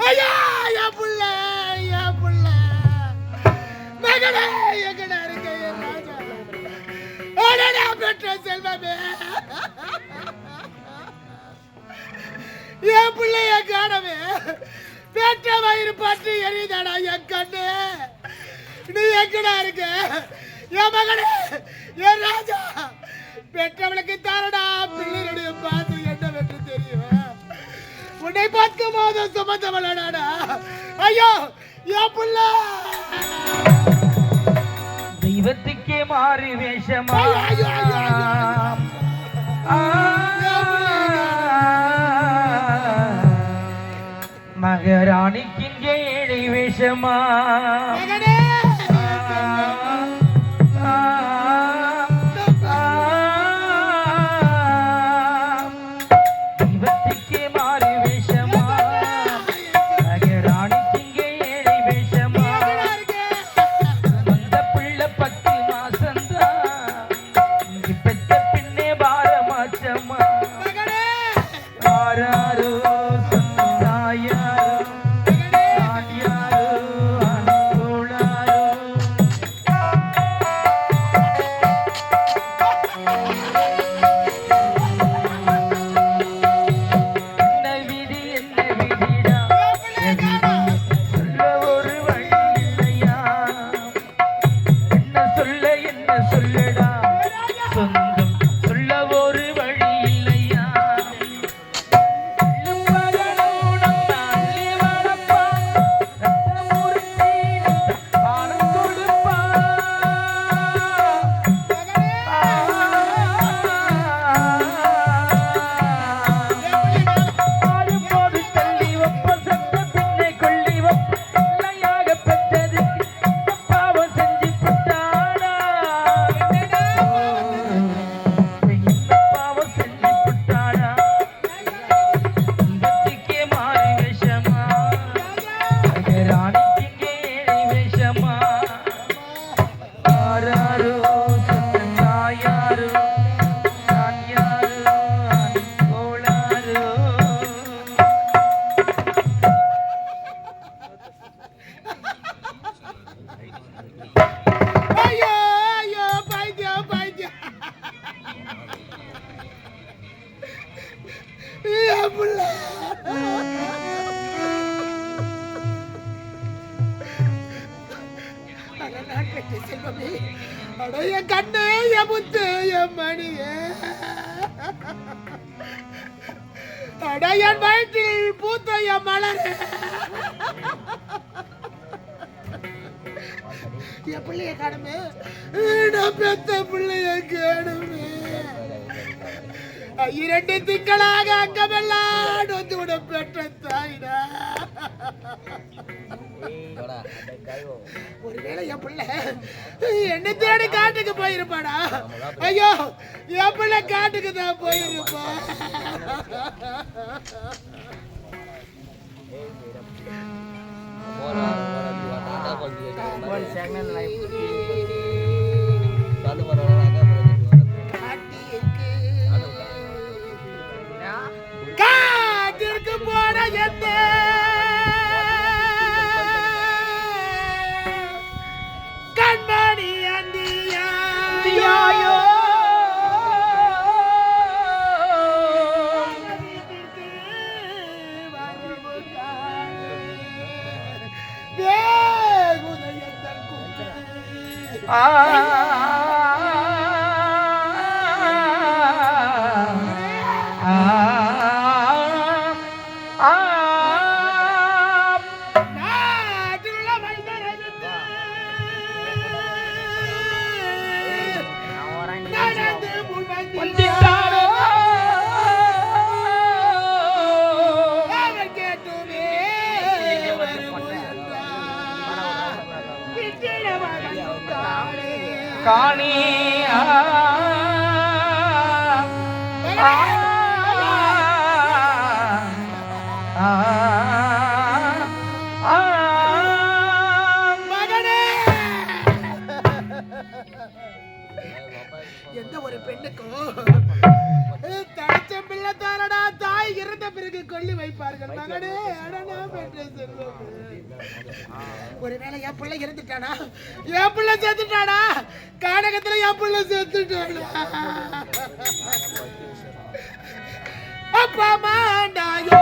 ஐயா யா புள்ள யா புள்ள மகனே எங்கடா இருக்க என் ராஜா அடடா பெற்ற செல்வமே என் பிள்ளைய காணவே பெற்ற வயிறு பற்றி எரியுதாடா என் கண்ணு நீ எங்கடா இருக்க என் மகனே என் ராஜா பெற்றவளுக்கு தாரடா பிள்ளைகளுடைய பார்த்து என்ன வென்று தெரியும் உன்னை 10 மாதம் சுமந்தவளடாடா ஐயோ என் பிள்ளை தெய்வத்துக்கே மாறி வேஷமா மகராணிக்கு இங்கே ஏழை வேஷமா என் கண்ணே என் முத்து என் மணியே அட என் வயிற்றில் பூத்த என் மலரே என் பிள்ளைய காணுமே நான் பெத்த பிள்ளைய காணுமே 2 திங்களாக அங்கமெல்லாம் வந்து விட பெற்ற தாயிடா ஒருவேளை என் பிள்ளை என்ன தேடி காட்டுக்கு போயிருப்பாடா ஐயோ என் பிள்ளை காட்டுக்கு தான் போயிருப்பா காட்டிற்கு போன எந்த கண்மணி அந்தியாயோ காணி எந்த ஒரு பெண்ணுக்கும் தாய் இறந்த பிறகு கொல்லி வைப்பார்கள் மகனே. அடனா பெற்ற செல்வம். ஒருவேளை என் பிள்ளை இறந்துட்டானா, என் பிள்ளை செத்துட்டானா, கானகத்துல என் பிள்ளை செத்துட்டானா. அப்பா மாண்டாயோ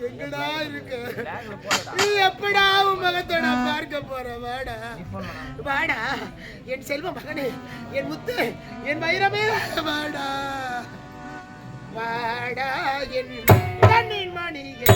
எங்கடா இருக்கு? நீ எப்படா உன் மகத்தை நான் பார்க்க போற? வாடா வாடா என் செல்வ மகனே, என் முத்து, என் வைரமே, வாடா வாடா என் கண்ணின் மணியே.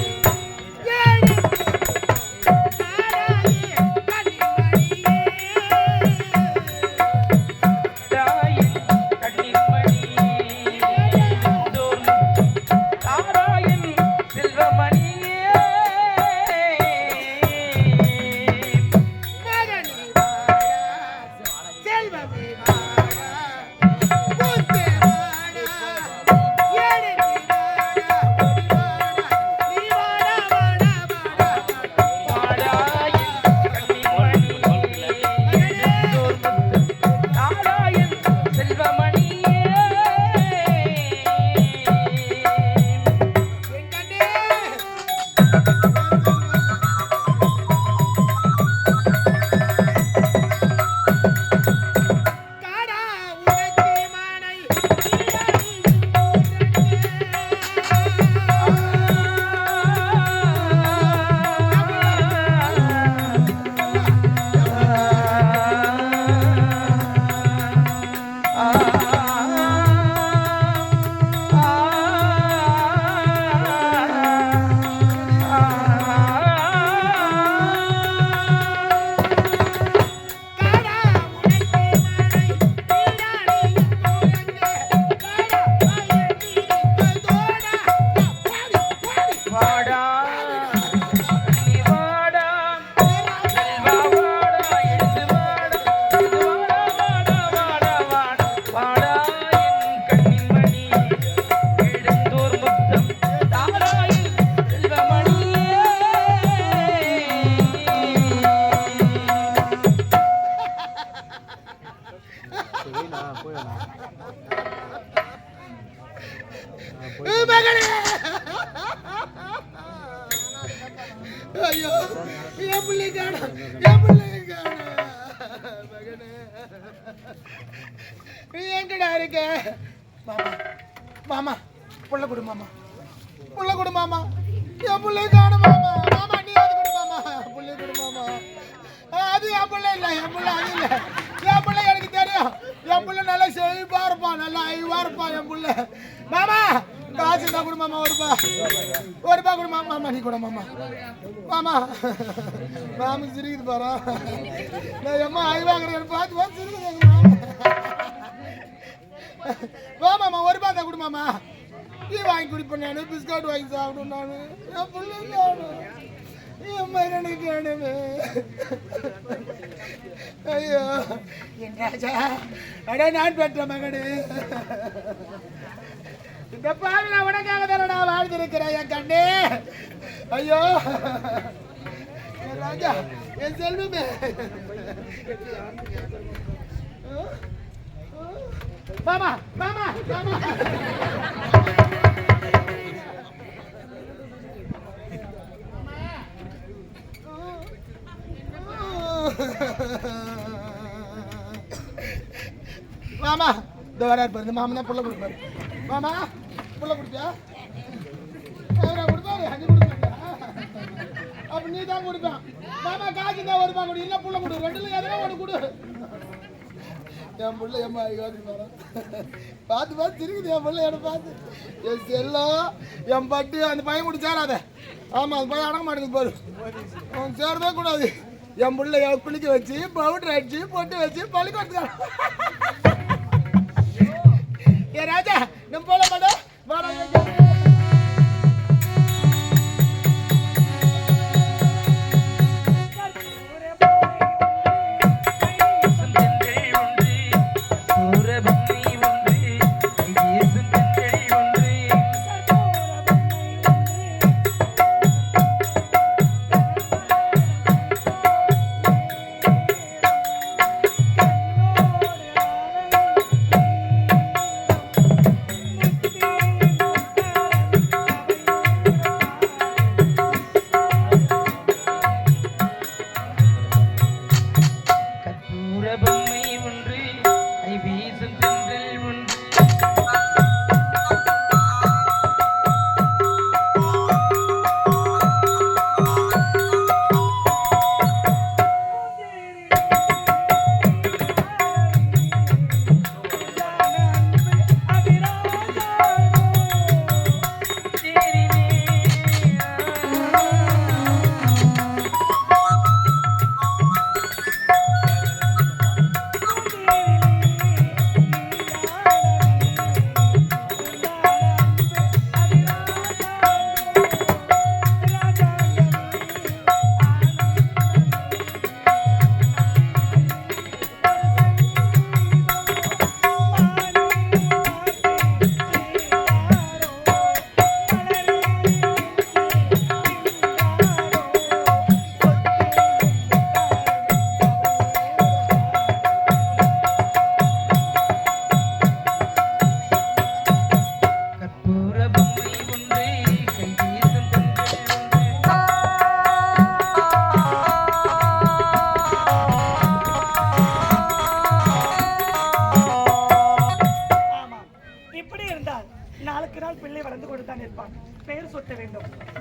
ஐயோ என் பிள்ளை காணோம், என் பிள்ளை காணோம் மகனே. நீ எங்கடா இருக்க? மாமா மாமா புள்ள கொடு மாமா, புள்ள கொடு மாமா, என் பிள்ளை காணோம் மாமா. மாமா நீ அது கொடு மாமா, புள்ளை கொடு மாமா. அது என் பிள்ளை இல்லை, என் பிள்ளை அது இல்லை. என் பிள்ளை எனக்கு தெரியும், என் பிள்ளை நல்லா செழிப்பா இருப்பான், நல்லா ஐவா இருப்பான் என் பிள்ளை. மாமா காசு தான் கொடு மாமா, ஒரு ரூபா கொடு மாமா. மாமா நீ கூட மாமா. மாமா மாமா சிரிக்குது பாரா, நான் எம்மா ஐவாங்கிறேன் பார்த்து பார்த்து சிரிக்குது எங்க மாமா. வா மாமா, ஒரு ரூபா தான் கொடு மாமா. டீ வாங்கி குடிப்பேன் நான், பிஸ்கட் வாங்கி சாப்பிடும் நான். என் பிள்ளை காணும், என் மகனுக்கு வேணுமே. ஐயோ என் ராஜா, அட நான் பெற்ற மகனே, இந்த பாவி நான் உனக்காக தானே நான் வாழ்ந்திருக்கிறேன் என் கண்ணே. ஐயோ என் ராஜா, என் செல்வமே. மாமா மாமா மாமா மாமா இந்த வராரு பாரு. மாமா தான் புள்ள கொடுப்பாரு. மாமா புள்ள கொடுப்பியா? கொடுப்பாரு. அஞ்சு கொடுப்பா. அப்ப நீ தான் கொடுப்பான். மாமா காசு தான் வருப்பா கொடு, இல்ல புள்ள கொடு, ரெண்டுல எதனா ஒன்று கொடு. என் புள்ள எம்மா பார்த்து பார்த்து திருக்குது. என் புள்ள என்ன பார்த்து என் செல்லம் என் பட்டு அந்த பையன் கூட சேராத. ஆமா அந்த பையன் அடங்க மாட்டேங்குது பாரு. அவன் சேரவே கூடாது. என் புள்ள குளிக்க வச்சு பவுடர் அடிச்சு பொட்டு வச்சு பழி கொடுத்துக்கான். ஏ ராஜா நம்ம போல மாட்டோம்.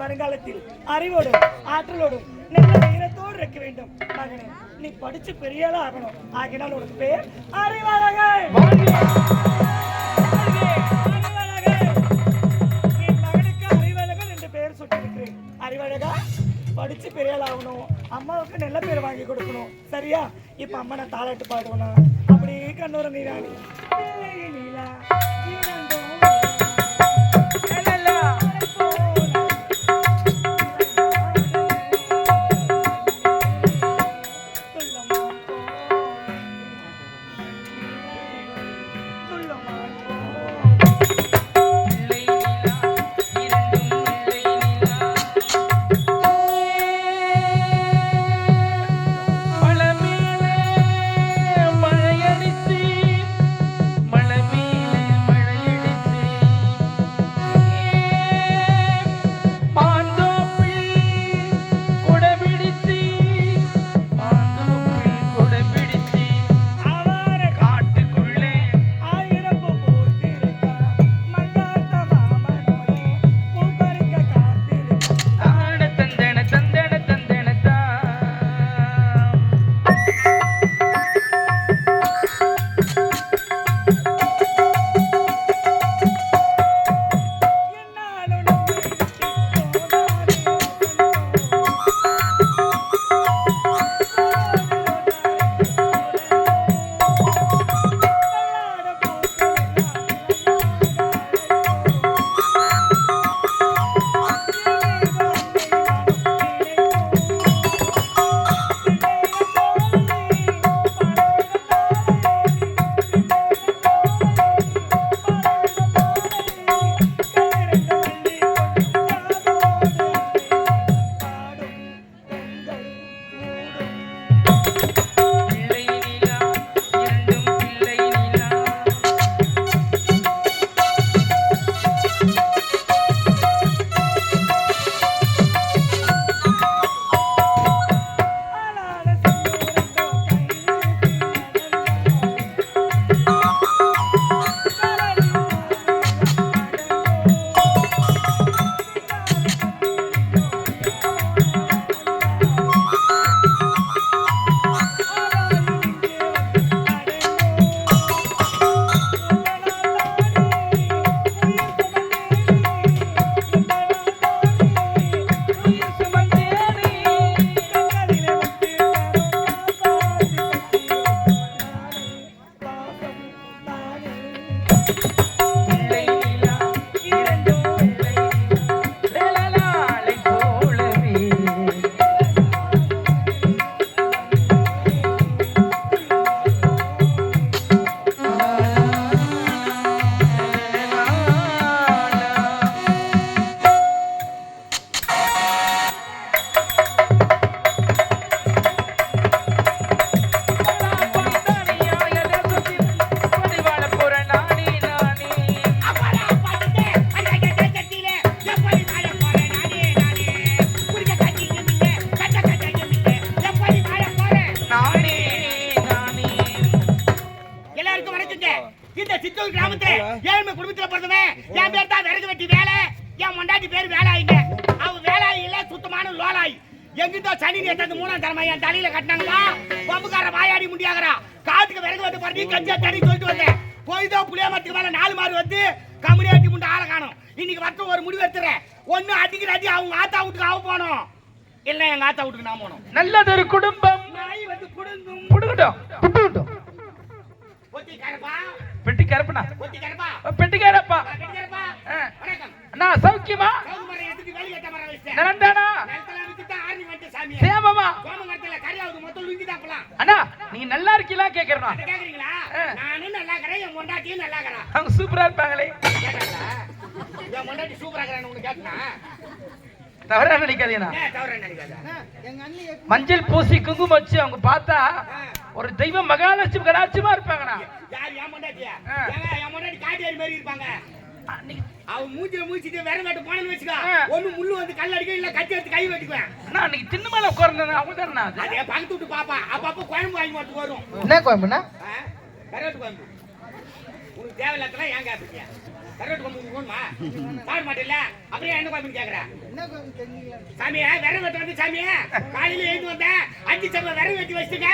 வருங்காலத்தில் அறிவோடும் ஆற்றலோடும் நல்ல வீரத்தோடு இருக்க வேண்டும். மகனே, நீ படிச்சு பெரிய ஆளா ஆகணும். ஆகினால் உனக்கு பேர் அறிவழகன். என் மகனுக்கு அறிவழகன் என்று பெயர் சுட்டிருக்கிறேன். அறிவழகா, படிச்சு பெரிய ஆள் ஆகணும். அம்மாவுக்கு நல்ல பேர் வாங்கி கொடுக்கணும். சரியா? இப்ப அம்மா நான் தாளாட்டு பாடுவேனா? அப்படியே கண்ணூர நீராணி நீலா மழையடிச்சு வெள்ளை நிலா இரண்டும் வெள்ளை நிலா லாலாலை போலவே எல்லாருக்கும் வணக்கங்க. இந்த சித்தூர் கிராமத்துல ஏழ்மை குடும்பத்துல பிறந்தவன். என் பேர் தான் விறகு வெட்டி வேலை. என் மொண்டாட்டி பேர் வேலாயிங்க. அவ வேலாயி இல்ல, சுத்தமான லோலாயி. எங்கிட்ட சனி நேற்று 3ஆம் தரமா என் தலையில கட்டினாங்களா, பம்புக்கார வாயாடி முடியாகிறா. காட்டுக்கு விறகு வெட்டு பண்ணி கஞ்சா தண்ணி சொல்லிட்டு வந்தேன். போய்தான் புளியாமத்துக்கு மேல 4 மாறு வந்து கம்யூனிட்டி முண்டை ஆளை காணும். இன்னைக்கு மட்டும் ஒரு முடிவு எடுத்துறேன். ஒண்ணு அடிக்கிற அடி அவங்க ஆத்தா வீட்டுக்கு அவ போனோம், இல்ல எங்க ஆத்தா வீட்டுக்கு நான் போனோம். நல்லதொரு குடும்பம் நாய் வந்து புடுங்கும். புடுங்கட்டும் புட்டுட்டோம். ஒத்தி கரப்பா, பெட்டி கரப்பனா ஒத்தி கரப்பா, பெட்டி கரப்பா. பெட்டி கரப்பா. வணக்கம். அண்ணா சௌக்கியமா? கவுமரை எடுத்து வெளிய கட்ட மரம் வச்சேன். நரண்டானா நிலத்துல வித்துட்டா ஆர்மி வந்து சாமி. சேமமா? சோமங்கரத்துல கரியாவுது மொத்தம் லுங்கி தாப்பலாம். அண்ணா நீங்க நல்லா இருக்கீங்களா கேக்குறேன். அத கேக்குறீங்களா? நானும் நல்லா இருக்கறேன், என் மொண்டாட்டியும் நல்லா இருக்கறா. அவங்க சூப்பரா இருப்பாங்களே. கேக்குறீங்களா? என் மொண்டாட்டி சூப்பரா இருக்கறான்னு உங்களுக்கு கேக்குனா? தவறா நினைக்காதீங்கண்ணா. தவறா நினைக்காத. எங்க அண்ணி மஞ்சள் பூசி குங்குமம் வச்சு அவங்க பார்த்தா ஒரு தெய்வ மகாலட்சுமி கடாட்சியமா இருப்பாங்கண்ணா. யார் என் மொண்டாட்டியா? என் மொண்டாட்டி காட்டியாரி மாதிரி இருப்பாங்க. அன்னைக்கு அவ மூஞ்சில மூச்சிட்டு விரல் வெட்ட போனன்னு வெச்சுக்க. ஒண்ணு முள்ளு வந்து கல்ல அடிக்க, இல்ல கத்தி எடுத்து கை வெட்டிக்குவேன். அண்ணா அன்னைக்கு திண்ணு மேல உட்கார்ந்தேன் அவங்க தானே. அது அதே பக்கத்து விட்டு பாப்பா. அப்பப்ப குழம்பு வாங்கி மட்டும் வரும். என்ன கோயம்புனா? கருவாட்டு குழம்பு உனக்கு தேவையில்லாதெல்லாம் ஏன் கேட்பீங்க? கருவாட்டு குழம்பு உங்களுக்கு வேணுமா? சாப்பிட மாட்டேல்ல, அப்படியே என்ன குழம்புன்னு கேட்கறேன். சாமியா விரல் வெட்ட வந்து சாமியா காலையில எழுந்து வந்தேன். 5 சம்பளம் விரல் வெட்டி வச்சுங்க.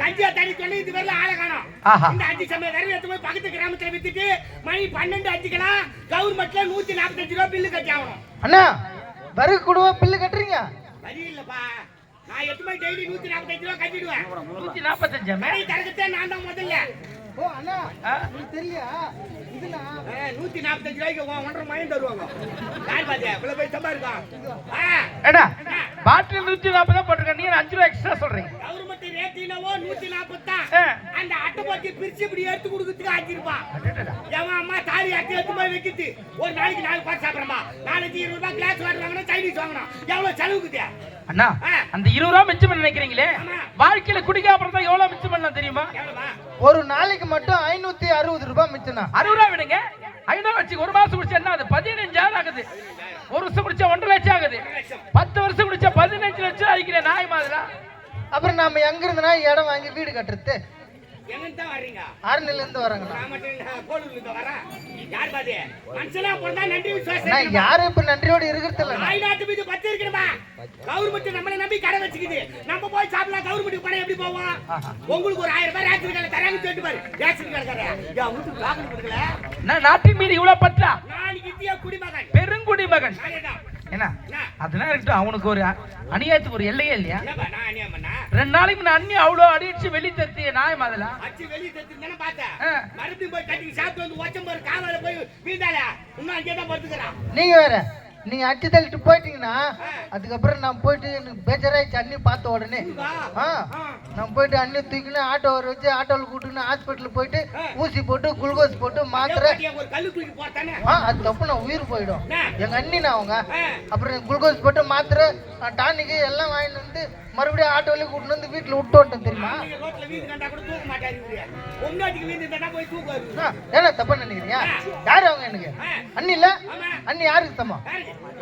கஞ்சியா தண்ணி சொல்லி இது வரல ஆளை காணோம். இந்த 5 சம்பளம் விரல் வெட்டு போய் பக்கத்து கிராமத்துல வித்துட்டு மணி 12 அடிக்கலாம். கவர்மெண்ட்ல 145 ரூபாய் பில்லு கட்டி ஆகணும். அண்ணா வறுக்கு கூடவா பில்லு கட்டுறீங்க? வரி இல்லப்பா, நான் 8 மணி டெய்லி 145 ரூபாய் கட்டிடுவேன். 145 மணி தரகத்தே நான் தான் முதல்ல. ஓ அண்ணா உங்களுக்கு தெரியல இதுல 145 ரூபாய்க்கு 1.5 மணி தருவாங்க. யார் பாத்தியா இவ்வளவு போய் சம்பா இருக்கான். ஏடா பாட்டில் 140 தான் போட்டுருக்க, நீ 5 ரூபாய் எக்ஸ்ட்ரா சொல்றீங்க. கவர்மெண்ட் ரேட் என்னவோ 140 தான். அந்த அட்டை போட்டு பிரிச்சு இப்படி எடுத்து கொடுக்கிறதுக்கு ஆக்கிருப்பான். எவன் அம்மா தாலி அட்டை எடுத்து போய் வைக்கிட்டு ஒரு நாளைக்கு 4 பாட்டு சாப்பிடறமா, 4-20 ரூபாய் கிளாஸ் வாட்டர் வாங்கணும், சைனீஸ் வாங்கணும். எவ்வளவு செலவுக்குது அண்ணா? அந்த 20 ரூபாய் மிச்சம் பண்ண நினைக்கிறீங்களே, வாழ்க்கையில குடிக்காம இருந்தா எவ்வளவு மிச்சம் பண்ணலாம் தெரியுமா? ஒரு நாளைக்கு மட்டும் 560 ரூபாய் மிச்சம்னா. 60 ரூபாய் விடுங்க, 500 வச்சு ஒரு மாசம் குடிச்சா என்ன ஆகுது? 15,000 ஆகுது. ஒரு வருஷம் குடிச்சா 1.5 லட்சம் ஆகுது. 10 வருஷம் குடிச்சா 15 லட்சம் ஆகிக்கிறேன் நாய் மாதிரிலாம். அப்புறம் நாம எங்க இருந்துனா இடம் வாங்கி வீடு கட்டுறது? எங்க தான் வர்றீங்க? ஆர்னில இருந்து வராங்கண்ணா. நான் மட்டும் கோலூர்ல இருந்து வரேன். யார் பாதி மனுஷனா பொறந்தா நன்றி விசுவாசம். நான் யாரும் இப்ப நன்றியோட இருக்கிறது இல்ல. நாய் நாட்டு மீது பத்தி இருக்கணுமா? கவர்மெண்ட் நம்மள நம்பி கடை வச்சுக்குது. நம்ம போய் சாப்பிடலாம், கவர்மெண்ட் பணம் எப்படி போவோம்? உங்களுக்கு ஒரு 1000 ரூபாய் ரேஷன் கார்டு தராங்க சொல்லிட்டு பாரு. ரேஷன் கார்டு தரேன். யா உங்களுக்கு லாபம் கொடுக்கல. நான் நாட்டின் மீது இவ்வளவு பற்றா? நான் இந்திய குடிமகன், பெருங்குடிமகன். அதேதான். என்ன அதெல்லாம் இருக்கட்டும், அவனுக்கு ஒரு அநியாயத்துக்கு ஒரு எல்லையே இல்லையா? என்னப்பா நான் அநியாயம் பண்ணா? 2 நாளைக்கு நான் அண்ணி அவ்வளோ அடிச்சு வெளியே தருத்திய நாய் மாதிரிலாம். அச்சி வெளிய தட்டினா பார்த்தேன். மறுபடியும் போய் கட்டி சாப்பிட்டு வந்து ஒச்சம்பர் காவால போய் வீண்டால இன்னும் அங்கே தான் படுத்துக்கறான். நீங்க வேற நீங்க அடிச்சு தள்ளிட்டு போயிட்டீங்கன்னா அதுக்கப்புறம் நான் போயிட்டு எனக்கு பேஜராயிடுச்சு. அண்ணி பார்த்த உடனே நான் போயிட்டு அண்ணி தூக்கின்னு ஆட்டோ வர வச்சு ஆட்டோவில் கூட்டுன்னு ஹாஸ்பிட்டல் போயிட்டு ஊசி போட்டு குளுக்கோஸ் போட்டு மாத்திரை. ஒரு கல்லு தூக்கி போட்டானே அது தப்பு, நான் உயிர் போயிடும். எங்க அண்ணி நான் அவங்க அப்புறம் குளுக்கோஸ் போட்டு மாத்திரை டானிக்கு எல்லாம் வாங்கிட்டு வந்து மறுபடியும் ஆட்டோவிலே கூட்டிட்டு வந்து வீட்டுல விட்டு வந்துட்டேன் தெரியுமா? ரோட்ல வீடு கண்டா கூட தூக்க மாட்டாரு. ஒன்னாட்டிக்கு வீடு இருந்தா போய் தூக்குவாரு. ஏன்னா தப்பா நினைக்கிறீங்க? யாரு அவங்க எனக்கு அண்ணி இல்ல? அண்ணி யாருக்கு சமம்?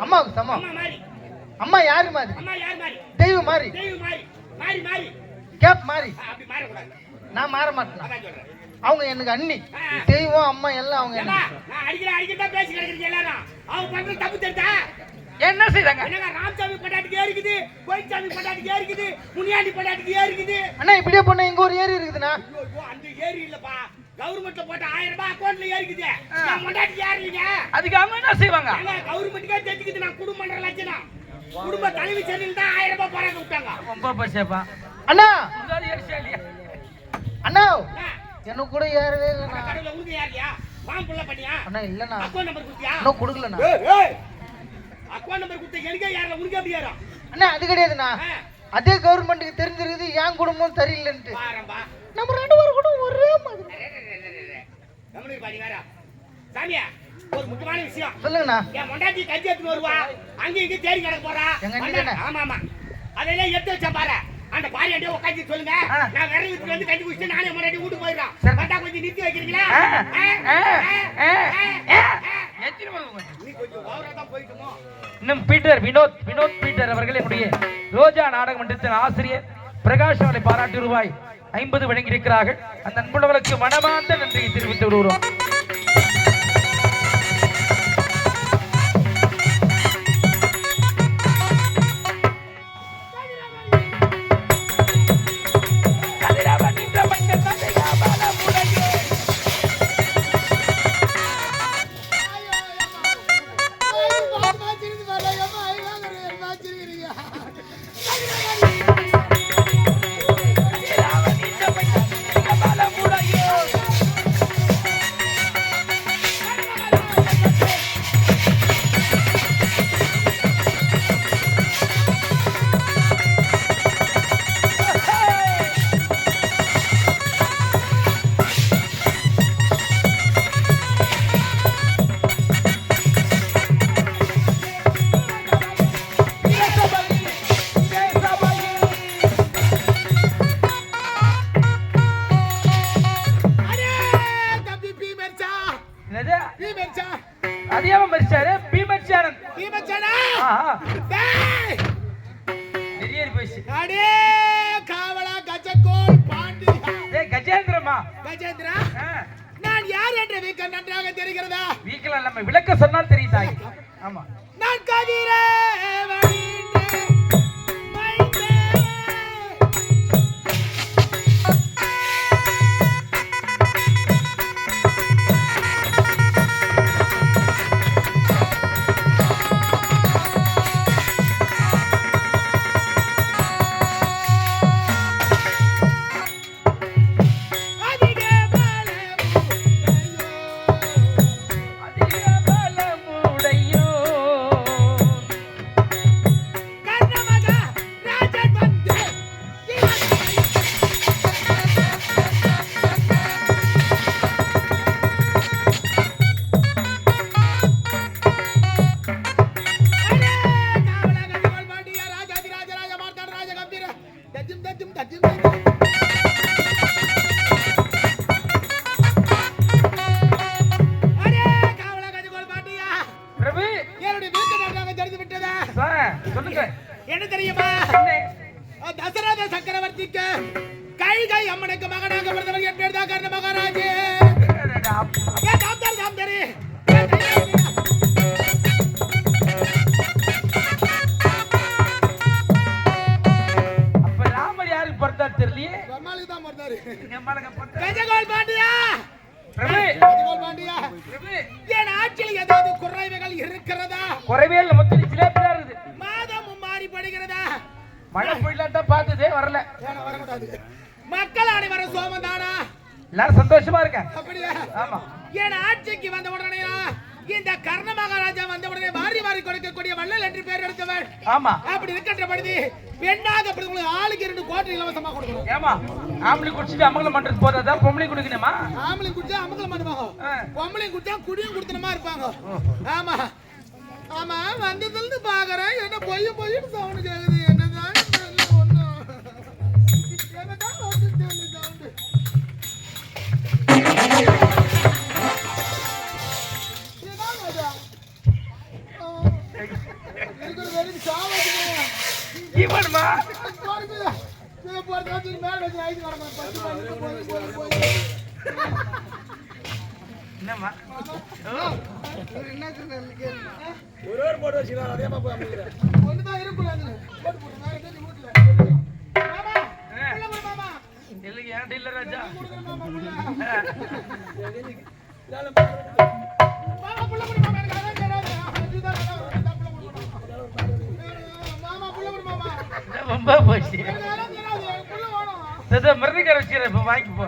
அம்மாவுக்கு சமம். அம்மா யாரு மாதிரி? அம்மா யார் மாதிரி? தெய்வம் மாதிரி. தெய்வம் மாதிரி. மாறி மாறி கேப் மாதிரி. அப்படி மாற கூடாது. நான் மாற மாட்டேன். அதான் சொல்றேன். அவங்க எனக்கு அண்ணி, தெய்வம், அம்மா எல்லாம் அவங்க. நான் அடிக்கடி தான் பேசி கிடக்குறீங்க எல்லாரும். அவங்க பண்ற தப்பு தெரிஞ்சா என்ன செய்றாங்க? என்னங்க ராமசாமி பட்டாட்டிக்கு ஏறிக்குது, கோயில்சாமி பட்டாட்டிக்கு ஏறிக்குது, முனியாண்டி பட்டாட்டிக்கு ஏறிக்குது. அண்ணா இப்படியே போனா இங்க ஒரு ஏரி இருக்குதுண்ணா. ஐயோ அந்த ஏரி இல்லப்பா, கவர்மெண்ட்ல போட்ட 1000 ரூபாய் அக்கௌண்ட்ல ஏறிக்குது. நான் பட்டாட்டிக்கு ஏறலீங்க. அதுக்கு அவங்க என்ன செய்வாங்க? கவர்மெண்ட்டுக்கே தெரிஞ்சுக்குது நான் குடும்பம் பண்ற லட்சணம். குடும்ப தலைவி சென்னையில் தான் 1000 ரூபாய் போறாங்க விட்டாங்க. ரொம்ப பச்சைப்பா. அண்ணா உங்காதி ஏறிச்சா இல்லையா? அண்ணா எனக்கு கூட ஏறவே இல்லை. கடவுள உங்க யாரியா ஃபார்ம் ஃபுல்லா பண்ணியா அண்ணா இல்லண்ணா அக்கௌண்ட் நம்பர் கொடுத்தியா இன்னும் கொடுக்கலண்ணா. ஏய் அக்கௌண்ட் நம்பர் கொடுத்த எனக்கே யாரல உனக்கு எப்படி யாரா அண்ணா அது கிடையாதுண்ணா. அதே கவர்மெண்ட்டுக்கு தெரிஞ்சிருக்குது என் குடும்பம் சரியில்லைன்ட்டு. பாரம்பா நம்ம 2 பேரும் கூட ஒரே மாதிரி. கம்முனு பாடி வேற சாமியா ஒரு முக்கியமான விஷயம் சொல்லுங்கண்ணா. என் மொண்டாட்டி கஞ்சி எடுத்து வருவா அங்க இங்க தேடி கிடக்க போறா ஆமா ஆமா அதெல்லாம் எடுத்து வச்சா பாரு அந்த பாரியாண்டே உட்காந்து சொல்லுங்க நான் விரல் விட்டு வந்து கஞ்சி குடிச்சிட்டு நானே மொண்டாட்டி வீட்டுக்கு போயிடுறோம் மண்டா கொஞ்சம் நிறுத்தி வைக்கிறீங்களா நீ கொஞ்சம் ஓவரா தான் போயிட்டுமோ. இன்னும் வினோத் பீட்டர் அவர்கள் என்னுடைய ரோஜா நாடக மன்றத்தின் ஆசிரியர் பிரகாஷ் அவர்களை பாராட்டி ரூபாய் 50 வழங்கியிருக்கிறார்கள். அந்த அன்புள்ளவர்களுக்கு மனமார்ந்த நன்றியை தெரிவித்து விடுகிறோம். விளக்க சொன்னால் தெரியுதாய். ஆமா நான் கதிர என்ன தெரியுமா தசரத சக்கரவர்த்திக்கு கைகை அம்மனுக்கு மகனாக பிறந்தவர் என் பேர் தான் கர்ண மகாராஜே. அப்ப ராமர் யாருக்கு பிறந்தார் தெரியலையே. கஜகோல் பாண்டியா என் ஆட்சியில் ஏதாவது குறைவுகள் இருக்கிறதா? குறைவே இல்ல, மொத்தம் சிலேபியா இருக்குது. மாதம் மாறி படுகிறதா? மழை போயிடலாட்டா பார்த்ததே வரல. மக்கள் அனைவரும் சோமந்தானா? எல்லாரும் சந்தோஷமா இருக்கேன். அப்படியா? ஆமா. என் ஆட்சிக்கு வந்த உடனே இந்த கர்ண மகாராஜா வந்த உடனே வாரி வாரி கொடுக்கக்கூடிய வள்ளல் என்று பேர் எடுத்தவர். ஆமா. அப்படி இருக்கின்ற பொழுது பெண்ணாக உங்களுக்கு ஆளுக்கு 2 கோட்டை இலவசமா கொடுக்கணும். ஏமா ஆம்பளை குடிச்சிட்டு அமங்கலம் பண்றது போதாதா? பொம்பளை குடிக்கணுமா? ஆம்பளை குடிச்சா அமங்கலம் பண்ணுவாங்க, பொம்பளை குடிச்சா குடியும் குடுத்தனமா இருப்பாங்க. ஆமா ஆமா வந்ததுல பாக்குறேன் என்ன பொய்யும் பொய்யும் சவுண்ட் கேக்குது. என்னதான் ஒண்ணும் என்னதான் வந்து சவுண்ட் இவன்மா என்னம்மா ஒரு போட்டு வச்சுக்கலாம். அதே மாதிரி ஒண்ணுதான் இருக்கக்கூடாது. இல்லைங்க ஏன்ட்ட இல்ல ராஜா. ரொம்ப போச்சு. மிருதிக்கார வச்சுக்கிறேன், இப்ப வாங்கி போ.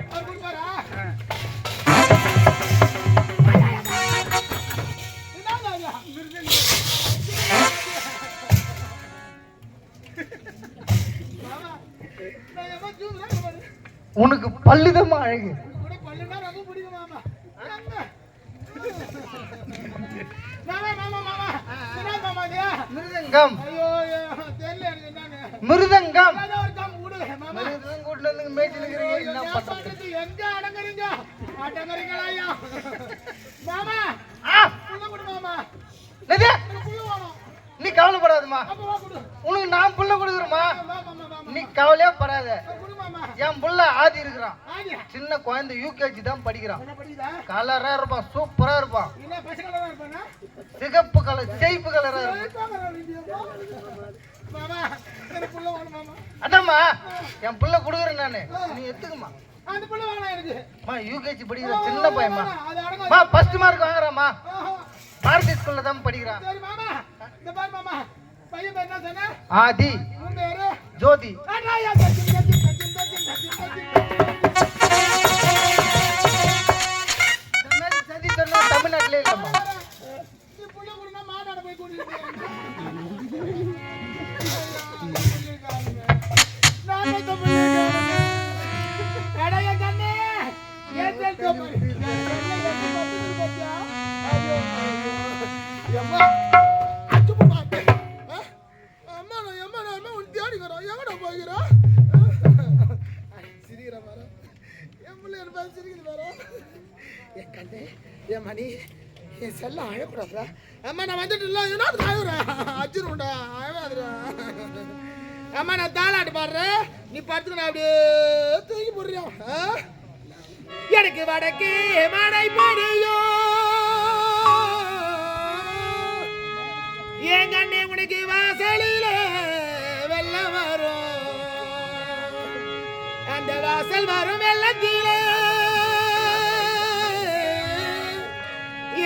மாமா மாமா மாமா என்ன மாமா இது? மிருதங்கம். ஐயோ தெரியல எனக்கு என்னன்னு. மிருதங்கம். ஏதோ ஒரு கம் விடு மாமா. மிருதங்கம் கூட்டில இருந்து மேய்ச்சிட்டு இருக்கிறீங்க. என்ன என்ன பண்றது? பண்றது? எங்க அடங்குறீங்க? அடங்குறீங்களா ஐயா? மாமா புள்ள கொடு மாமா. என்னது? எனக்கு புள்ள வேணும். நீ கவலைப்படாதம்மா. அப்ப வா கொடு. உனக்கு நான் புள்ள கொடுக்குறேம்மா. வா மாமா மாமா. நீ கவலையே படாத. கொடு மாமா. என் புள்ள ஆதி இருக்கிறான். ஆடியா. சின்ன குழந்தை யூகேஜி தான் படிக்கிறான். என்ன படிக்குதா? கலரா இருப்பான், சூப்பரா இருப்பான். இல்ல பசங்களா தான் இருப்பானா? சிகப்பு கலர், சேய்ப்பு கலரா இருப்பான். மாமா எனக்கு புள்ள வேணும் மாமா. அதாம்மா என் புள்ள கொடுக்குறேன் நானு. நீ எடுத்துக்கம்மா. அந்த புள்ள வேணாம் எனக்கு. யூகேஜி படிக்கிற சின்ன பையன்மா. அது அடங்க. ஃபர்ஸ்ட் மார்க் வாங்குறாமா. ஆஹா. பாரதி ஸ்கூல்ல தான் படிக்கிறான். சரி மாமா. இந்த பாரு மாமா. பையன் பேர் என்ன சொன்ன? ஆதி. உன் பேரு? ஜோதி. அண்ணாயா கஜின் கஜின் கஜின் கஜின் கஜின் கஜின். இந்த மாதிரி சதி சொன்னா தமிழ்நாட்டிலே இல்லம்மா. நீ புள்ள கொடுனா மாடாட போய் கூட்டிட்டு நான் இந்த புள்ள அடைய கண்ணே ஏத்தல் தோமரி அம்மா அச்சு போடாதே அம்மா நான் உன் தேடி வரேன் எங்கடா போகிறா சிரிக்கிற பாரு என் புள்ள என்ன சிரிக்குது பாரு என் கண்ணே என் மணி என் செல்ல அழக்கூடாதா அம்மா நான் வந்துட்டு இல்லை என்ன அழுகுறேன் அச்சுருண்டா அழகாதுரா அம்மா நான் தாளாட்டு பாடுறேன் நீ படுத்துக்கணும் அப்படியே தூக்கி போடுறியா எனக்கு வடக்கு மழை பொழியும் என் கண்ணே உனக்கு வாசலில வெள்ளம் வரும் அந்த வாசல் வரும் வெள்ளத்திலே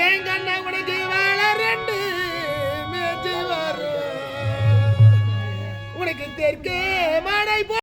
என் கண்ண உனக்கு வாழ ரெண்டு மேய்ச்சி வரும் உனக்கு தெற்கே